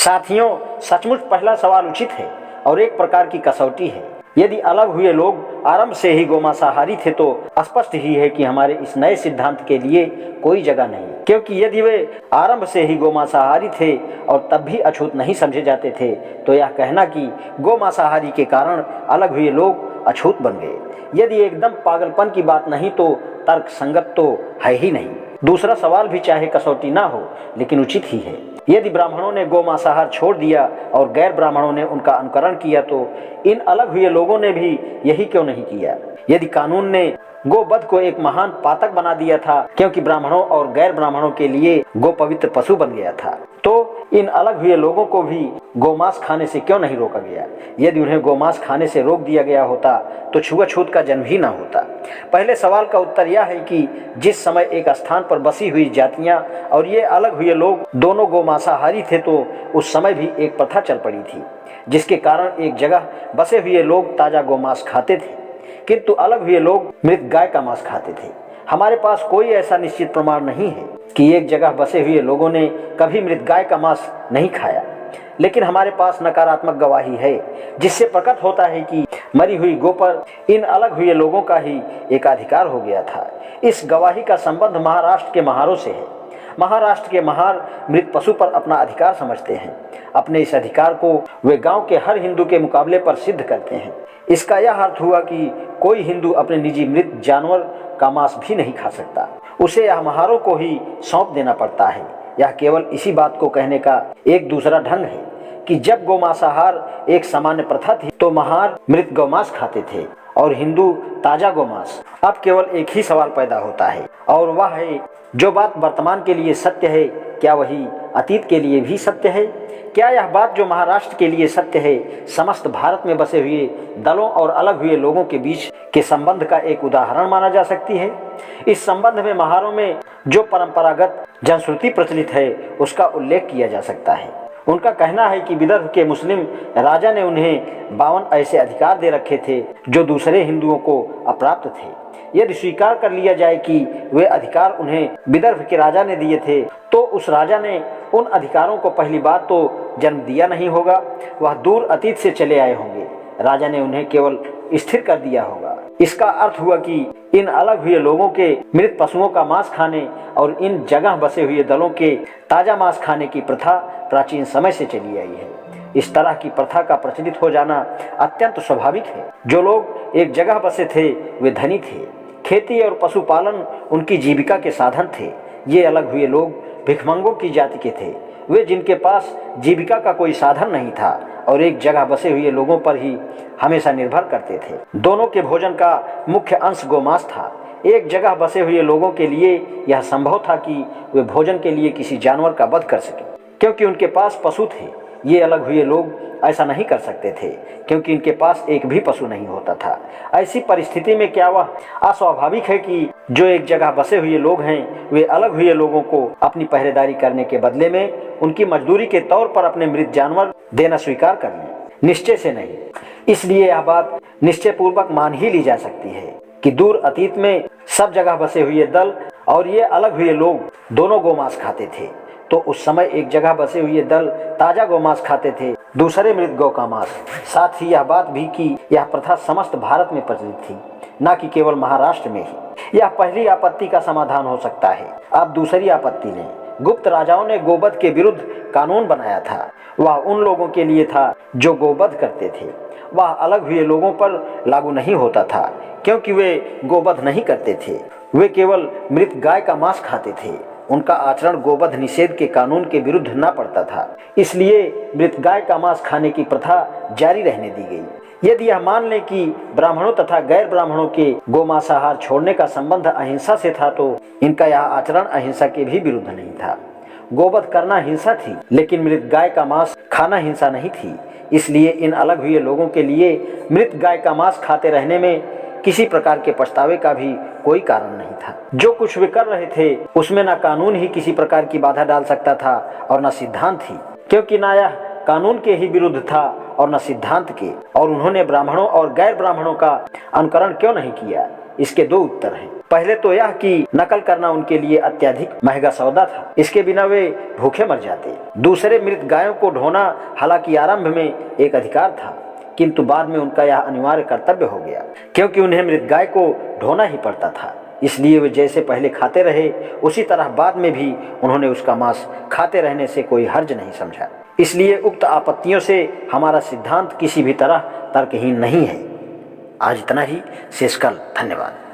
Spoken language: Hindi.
साथियों, सचमुच पहला सवाल उचित है और एक प्रकार की कसौटी है। यदि अलग हुए लोग आरंभ से ही गोमांसाहारी थे तो स्पष्ट ही है कि हमारे इस नए सिद्धांत के लिए कोई जगह नहीं, क्योंकि यदि वे आरंभ से ही गोमांसाहारी थे और तब भी अछूत नहीं समझे जाते थे तो यह कहना कि गोमांसाहारी के कारण अलग हुए लोग अछूत बन गए, यदि एकदम पागलपन की बात नहीं तो तर्क संगत तो है ही नहीं। दूसरा सवाल भी चाहे कसौटी ना हो लेकिन उचित ही है। यदि ब्राह्मणों ने गोमांसाहार छोड़ दिया और गैर ब्राह्मणों ने उनका अनुकरण किया तो इन अलग हुए लोगों ने भी यही क्यों नहीं किया? यदि कानून ने गोवध को एक महान पातक बना दिया था क्योंकि ब्राह्मणों और गैर ब्राह्मणों के लिए गो पवित्र पशु बन गया था, तो इन अलग हुए लोगों को भी गोमांस खाने से क्यों नहीं रोका गया? यदि उन्हें गोमांस खाने से रोक दिया गया होता तो छुआछूत का जन्म ही ना होता। पहले सवाल का उत्तर यह है कि जिस समय एक स्थान पर बसी हुई जातियां और ये अलग हुए लोग दोनों गोमांसाहारी थे तो उस समय भी एक प्रथा चल पड़ी थी जिसके कारण एक जगह बसे हुए लोग ताजा गोमांस खाते थे किंतु अलग हुए लोग मृत गाय का मांस खाते थे। हमारे पास कोई ऐसा निश्चित प्रमाण नहीं है कि एक जगह बसे हुए लोगों ने कभी मृत गाय का मांस नहीं खाया, लेकिन हमारे पास नकारात्मक गवाही है जिससे प्रकट होता है कि मरी हुई गो पर इन अलग हुए लोगों का ही एकाधिकार हो गया था। इस गवाही का संबंध महाराष्ट्र के महारों से है। महाराष्ट्र के महार मृत पशु पर अपना अधिकार समझते हैं। अपने इस अधिकार को वे गांव के हर हिंदू के मुकाबले पर सिद्ध करते हैं। इसका यह अर्थ हुआ कि कोई हिंदू अपने निजी मृत जानवर का मांस भी नहीं खा सकता, उसे यह महारों को ही सौंप देना पड़ता है। यह केवल इसी बात को कहने का एक दूसरा ढंग है कि जब गोमांसाहार एक सामान्य प्रथा थी तो महार मृत गौमांस खाते थे और हिंदू ताजा गोमांस। अब केवल एक ही सवाल पैदा होता है और वह है, जो बात वर्तमान के लिए सत्य है क्या वही अतीत के लिए भी सत्य है? क्या यह बात जो महाराष्ट्र के लिए सत्य है समस्त भारत में बसे हुए दलों और अलग हुए लोगों के बीच के संबंध का एक उदाहरण माना जा सकती है? इस संबंध में महारों में जो परंपरागत जनश्रुति प्रचलित है उसका उल्लेख किया जा सकता है। उनका कहना है कि विदर्भ के मुस्लिम राजा ने उन्हें 52 ऐसे अधिकार दे रखे थे जो दूसरे हिंदुओं को अप्राप्त थे। यदि स्वीकार कर लिया जाए कि वे अधिकार उन्हें विदर्भ के राजा ने दिए थे तो उस राजा ने उन अधिकारों को पहली बात तो जन्म दिया नहीं होगा, वह दूर अतीत से चले आए होंगे। राजा ने उन्हें केवल स्थिर कर दिया होगा। इसका अर्थ हुआ कि इन अलग हुए लोगों के मृत पशुओं का मांस खाने और इन जगह बसे हुए दलों के ताजा मांस खाने की प्रथा प्राचीन समय से चली आई है। इस तरह की प्रथा का प्रचलित हो जाना अत्यंत स्वाभाविक है। जो लोग एक जगह बसे थे वे धनी थे, खेती और पशुपालन उनकी जीविका के साधन थे। ये अलग हुए लोग भिखमंगों की जाति के थे, वे जिनके पास जीविका का कोई साधन नहीं था और एक जगह बसे हुए लोगों पर ही हमेशा निर्भर करते थे। दोनों के भोजन का मुख्य अंश गोमांस था। एक जगह बसे हुए लोगों के लिए यह संभव था कि वे भोजन के लिए किसी जानवर का वध कर सकें क्योंकि उनके पास पशु थे। ये अलग हुए लोग ऐसा नहीं कर सकते थे क्योंकि इनके पास एक भी पशु नहीं होता था। ऐसी परिस्थिति में क्या वह अस्वाभाविक है कि जो एक जगह बसे हुए लोग हैं वे अलग हुए लोगों को अपनी पहरेदारी करने के बदले में उनकी मजदूरी के तौर पर अपने मृत जानवर देना स्वीकार कर लें? निश्चय से नहीं। इसलिए यह बात निश्चय पूर्वक मान ही ली जा सकती है कि दूर अतीत में सब जगह बसे हुए दल और ये अलग हुए लोग दोनों गोमांस खाते थे, तो उस समय एक जगह बसे हुए दल ताजा गोमांस खाते थे, दूसरे मृत गौ का मांस। साथ ही यह बात भी कि यह प्रथा समस्त भारत में प्रचलित थी, न कि केवल महाराष्ट्र में ही। यह पहली आपत्ति का समाधान हो सकता है। अब दूसरी आपत्ति लें। गुप्त राजाओं ने गोवध के विरुद्ध कानून बनाया था। वह उन लोगों के लिए था जो गोवध करते थे। वह अलग हुए लोगों पर लागू नहीं होता था क्योंकि वे गोवध नहीं करते थे, वे केवल मृत गाय का मांस खाते थे। उनका आचरण गोवध निषेध के कानून के विरुद्ध न पड़ता था, इसलिए मृत गाय का मांस खाने की प्रथा जारी रहने दी गई। यदि यह मान लें कि ब्राह्मणों तथा गैर ब्राह्मणों के गोमांसाहार छोड़ने का संबंध अहिंसा से था तो इनका यह आचरण अहिंसा के भी विरुद्ध नहीं था। गोवध करना हिंसा थी लेकिन मृत गाय का मांस खाना हिंसा नहीं थी। इसलिए इन अलग हुए लोगों के लिए मृत गाय का मांस खाते रहने में किसी प्रकार के पछतावे का भी कोई कारण नहीं था। जो कुछ वे कर रहे थे उसमें न कानून ही किसी प्रकार की बाधा डाल सकता था और न सिद्धांत ही, क्योंकि न यह कानून के ही विरुद्ध था और न सिद्धांत के। और उन्होंने ब्राह्मणों और गैर ब्राह्मणों का अनुकरण क्यों नहीं किया? इसके दो उत्तर हैं। पहले तो यह कि नकल करना उनके लिए अत्यधिक महंगा सौदा था, इसके बिना वे भूखे मर जाते। दूसरे, मृत गायों को ढोना हालांकि आरंभ में एक अधिकार था, किंतु बाद में उनका यह अनिवार्य कर्तव्य हो गया, क्योंकि उन्हें मृत गाय को ढोना ही पड़ता था। इसलिए वे जैसे पहले खाते रहे, उसी तरह बाद में भी उन्होंने उसका मांस खाते रहने से कोई हर्ज नहीं समझा। इसलिए उक्त आपत्तियों से हमारा सिद्धांत किसी भी तरह तर्कहीन नहीं है। आज इतना ही, शेष कल। धन्यवाद।